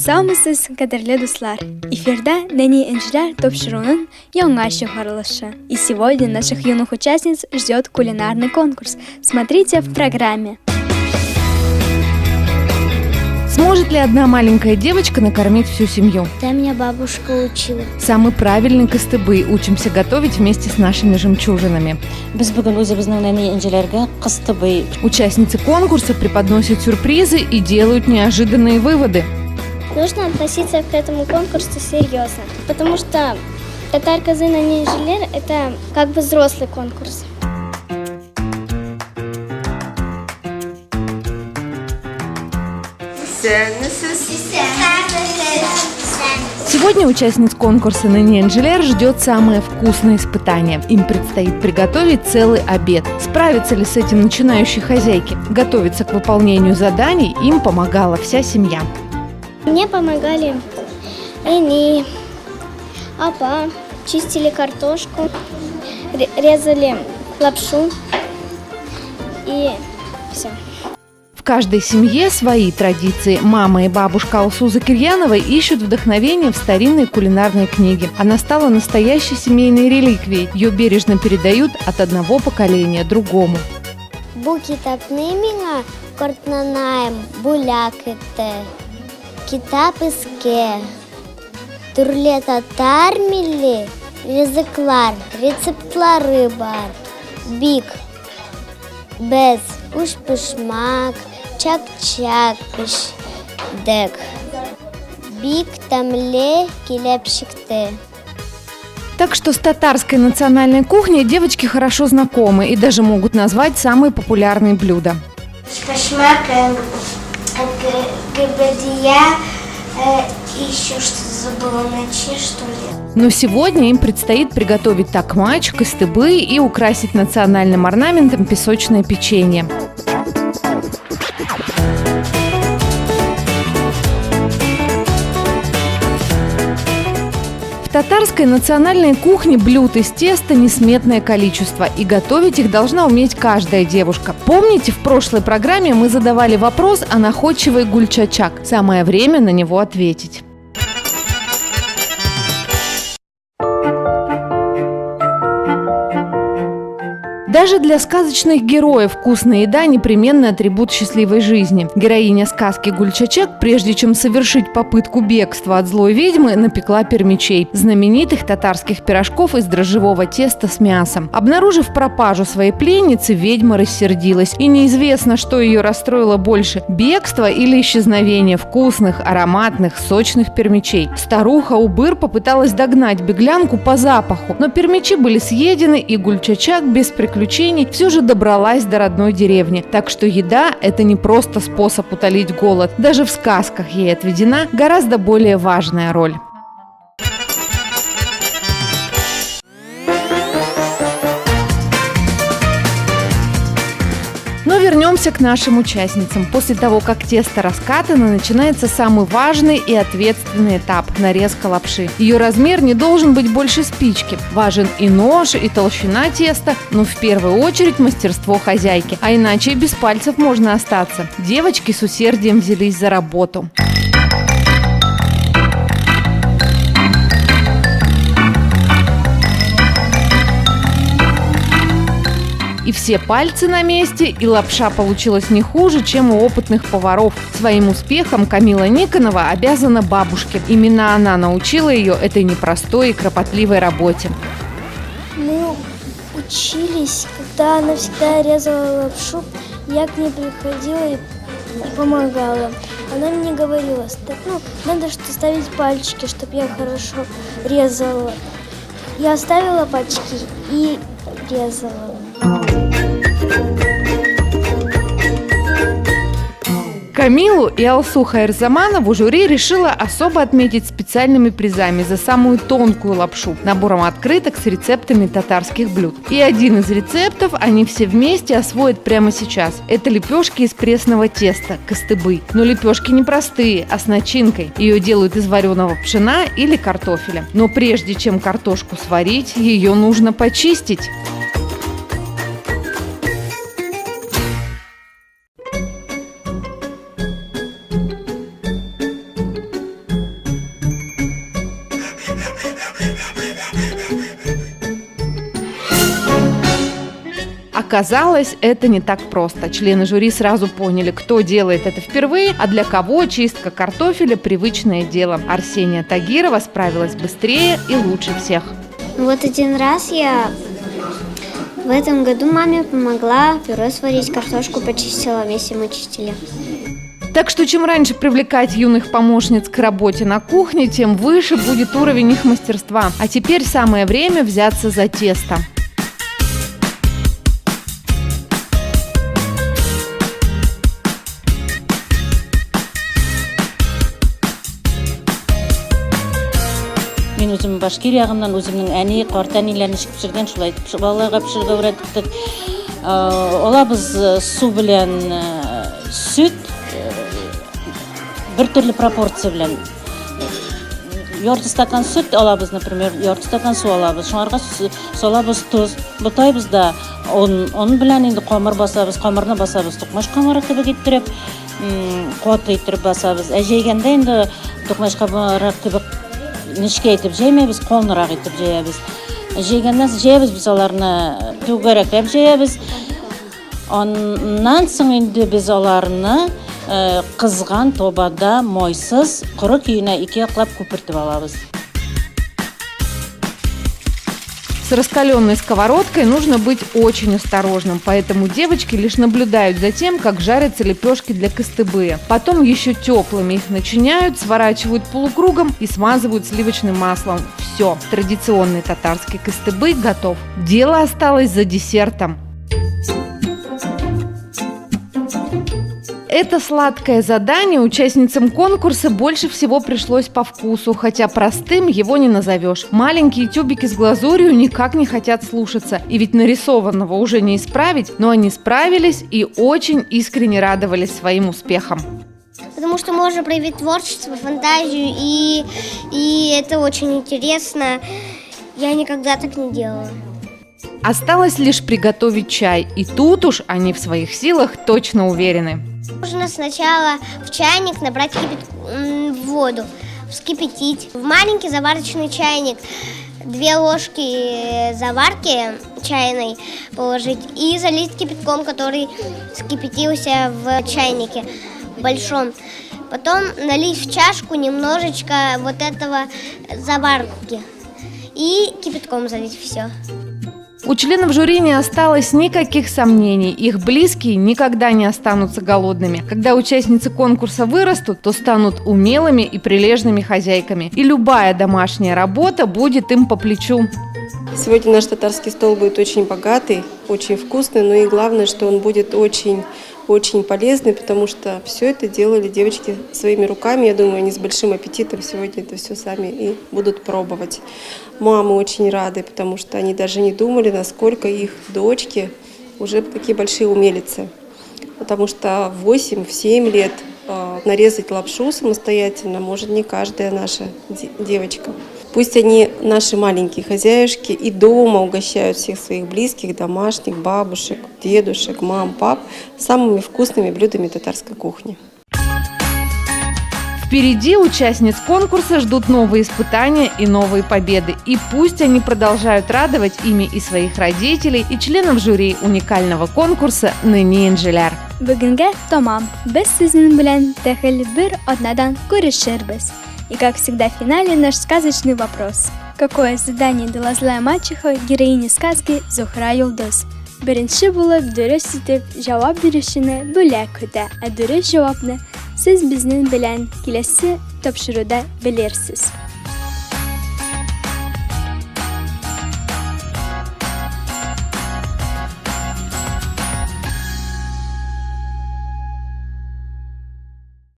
Саламатсыз, кадерле дуслар! Эфирда Нәни Энҗеләр тапшыруның яңа чыгарылышы. И сегодня наших юных участниц ждет кулинарный конкурс. Смотрите в программе. Сможет ли одна маленькая девочка накормить всю семью? Да, меня бабушка учила. Самый правильный кыстыбый учимся готовить вместе с нашими жемчужинами. Участницы конкурса преподносят сюрпризы и делают неожиданные выводы. Нужно относиться к этому конкурсу серьезно, потому что Татар Казы Нәни Энҗеләр – это как бы взрослый конкурс. Сегодня участниц конкурса Нәни Энҗеләр ждет самое вкусное испытание. Им предстоит приготовить целый обед. Справятся ли с этим начинающие хозяйки? Готовиться к выполнению заданий им помогала вся семья. Мне помогали Эни, Апа, чистили картошку, резали лапшу и все. В каждой семье свои традиции. Мама и бабушка Алсу Закирьяновой ищут вдохновение в старинной кулинарной книге. Она стала настоящей семейной реликвией. Ее бережно передают от одного поколения другому. Bu kitapnamina kortnanaim bulakete. Kitap iske. Türlü Tatar milli rızıklar, reseptları var. Bik, bez, uş-pışmak, çak-çak pişdek. Bik tamle kilепшикте. Так что с татарской национальной кухней девочки хорошо знакомы и даже могут назвать самые популярные блюда. Шпашмак, габадия, еще что-то забыла найти, что ли. Но сегодня им предстоит приготовить такмач, кыстыбый и украсить национальным орнаментом песочное печенье. В татарской национальной кухне блюд из теста несметное количество, и готовить их должна уметь каждая девушка. Помните, в прошлой программе мы задавали вопрос о находчивой гульчачак? Самое время на него ответить. Даже для сказочных героев вкусная еда – непременный атрибут счастливой жизни. Героиня сказки Гульчачак, прежде чем совершить попытку бегства от злой ведьмы, напекла пермичей – знаменитых татарских пирожков из дрожжевого теста с мясом. Обнаружив пропажу своей пленницы, ведьма рассердилась. И неизвестно, что ее расстроило больше – бегство или исчезновение вкусных, ароматных, сочных пермичей. Старуха Убыр попыталась догнать беглянку по запаху, но пермичи были съедены, и Гульчачак без приключений все же добралась до родной деревни. Так что еда – это не просто способ утолить голод. Даже в сказках ей отведена гораздо более важная роль. Но вернемся к нашим участницам. После того, как тесто раскатано, начинается самый важный и ответственный этап – нарезка лапши. Ее размер не должен быть больше спички. Важен и нож, и толщина теста, но в первую очередь мастерство хозяйки. А иначе и без пальцев можно остаться. Девочки с усердием взялись за работу. И все пальцы на месте, и лапша получилась не хуже, чем у опытных поваров. Своим успехом Камила Никонова обязана бабушке. Именно она научила ее этой непростой и кропотливой работе. Мы учились, когда она всегда резала лапшу, я к ней приходила и помогала. Она мне говорила, надо что ставить пальчики, чтобы я хорошо резала. Я ставила пальчики и резала. Камилу и Алсу Хайрзаманову жюри решила особо отметить специальными призами за самую тонкую лапшу, набором открыток с рецептами татарских блюд. И один из рецептов они все вместе освоят прямо сейчас. Это лепешки из пресного теста – кыстыбый. Но лепешки не простые, а с начинкой. Ее делают из вареного пшена или картофеля. Но прежде чем картошку сварить, ее нужно почистить. Оказалось, это не так просто. Члены жюри сразу поняли, кто делает это впервые, а для кого чистка картофеля – привычное дело. Арсения Тагирова справилась быстрее и лучше всех. Вот один раз я в этом году маме помогла пюре сварить, картошку почистила, вместе мы чистили. Так что чем раньше привлекать юных помощниц к работе на кухне, тем выше будет уровень их мастерства. А теперь самое время взяться за тесто. Мен өзім Башкирия ягынан өзімнің әне, қарт әнелерін ішіп пішірген, шулай балаларға пішіруге үйреттік. Олабыз су белән сүт, бір түрлі пропорция белән. Ярты стакан сүт алабыз, например, ярты стакан су алабыз. Шуңарга салабыз туз, бутайбыз да, он белән инде камыр басабыз, камырны басабыз, тукмаш камыры кебек иттереп, каты иттереп басабыз. Җәйгәндә инде тукмаш камыры кебек нечкә итеп җәймәбез, калнырак итеп җәябез. Җәйгәннән җәябез біз аларны түгәрәкләп җәябез. Аннан соң инде без аларны кызган тобада майсыз коры көенә 2 яклап күпертеп алабыз. С раскаленной сковородкой нужно быть очень осторожным, поэтому девочки лишь наблюдают за тем, как жарятся лепешки для кыстыбы. Потом еще теплыми их начиняют, сворачивают полукругом и смазывают сливочным маслом. Все, традиционный татарский кыстыбы готов. Дело осталось за десертом. Это сладкое задание участницам конкурса больше всего пришлось по вкусу, хотя простым его не назовешь. Маленькие тюбики с глазурью никак не хотят слушаться, и ведь нарисованного уже не исправить, но они справились и очень искренне радовались своим успехам. Потому что можно проявить творчество, фантазию, и это очень интересно. Я никогда так не делала. Осталось лишь приготовить чай, и тут уж они в своих силах точно уверены. Нужно сначала в чайник набрать воду, вскипятить. В маленький заварочный чайник 2 ложки заварки чайной положить и залить кипятком, который вскипятился в чайнике большом. Потом налить в чашку немножечко вот этого заварки и кипятком залить все. У членов жюри не осталось никаких сомнений. Их близкие никогда не останутся голодными. Когда участницы конкурса вырастут, то станут умелыми и прилежными хозяйками. И любая домашняя работа будет им по плечу. Сегодня наш татарский стол будет очень богатый, очень вкусный, но и главное, что он будет очень полезный, потому что все это делали девочки своими руками. Я думаю, они с большим аппетитом сегодня это все сами и будут пробовать. Мамы очень рады, потому что они даже не думали, насколько их дочки уже такие большие умелицы. Потому что в 8-7 лет нарезать лапшу самостоятельно может не каждая наша девочка. Пусть они, наши маленькие хозяюшки, и дома угощают всех своих близких, домашних, бабушек, дедушек, мам, пап самыми вкусными блюдами татарской кухни. Впереди участниц конкурса ждут новые испытания и новые победы. И пусть они продолжают радовать ими и своих родителей, и членов жюри уникального конкурса «Нени Энжеляр». Бүгінгі тамам. Біз сіздің білән тәхіл бір однадан көрішербіз. И как всегда в финале наш сказочный вопрос. Какое задание дала злая мачеха героине сказки Зухра Юлдыз? Беренче булып дөрес итеп җавап бирүчене бүләк көтә, ә дөрес җавапны сез безнең белән киләсе тапшыруда белерсез.